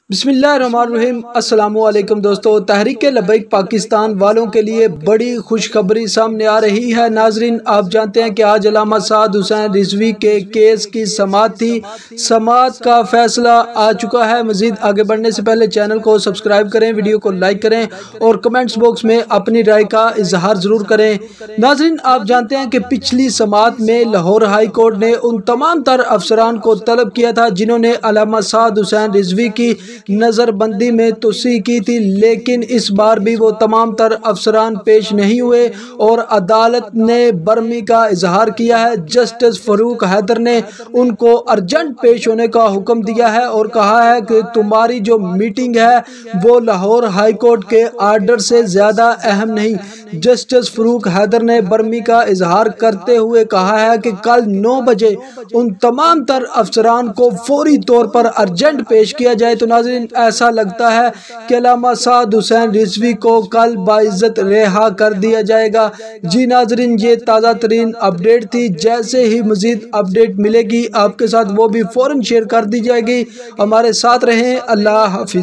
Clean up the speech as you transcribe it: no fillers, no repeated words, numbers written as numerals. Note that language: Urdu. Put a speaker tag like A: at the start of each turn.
A: بسم اللہ الرحمن الرحیم۔ السلام علیکم دوستو، تحریک لبیک پاکستان والوں کے لیے بڑی خوشخبری سامنے آ رہی ہے۔ ناظرین، آپ جانتے ہیں کہ آج علامہ سعد حسین رضوی کے کیس کی سماعت تھی۔ سماعت کا فیصلہ آ چکا ہے۔ مزید آگے بڑھنے سے پہلے چینل کو سبسکرائب کریں، ویڈیو کو لائک کریں اور کمنٹس باکس میں اپنی رائے کا اظہار ضرور کریں۔ ناظرین، آپ جانتے ہیں کہ پچھلی سماعت میں لاہور ہائی کورٹ نے ان تمام تر افسران کو طلب کیا تھا جنہوں نے علامہ سعد حسین رضوی کی نظر بندی میں توسیع کی تھی، لیکن اس بار بھی وہ تمام تر افسران پیش نہیں ہوئے اور عدالت نے برہمی کا اظہار کیا ہے۔ جسٹس فاروق حیدر نے ان کو ارجنٹ پیش ہونے کا حکم دیا ہے اور کہا ہے کہ تمہاری جو میٹنگ ہے وہ لاہور ہائی کورٹ کے آرڈر سے زیادہ اہم نہیں۔ جسٹس فاروق حیدر نے برہمی کا اظہار کرتے ہوئے کہا ہے کہ کل 9 بجے ان تمام تر افسران کو فوری طور پر ارجنٹ پیش کیا جائے۔ تو ناظرین، ایسا لگتا ہے کہ علامہ سعد حسین رضوی کو کل باعزت رہا کر دیا جائے گا۔ جی ناظرین، یہ تازہ ترین اپڈیٹ تھی۔ جیسے ہی مزید اپڈیٹ ملے گی آپ کے ساتھ وہ بھی فوراً شیئر کر دی جائے گی۔ ہمارے ساتھ رہیں۔ اللہ حافظ۔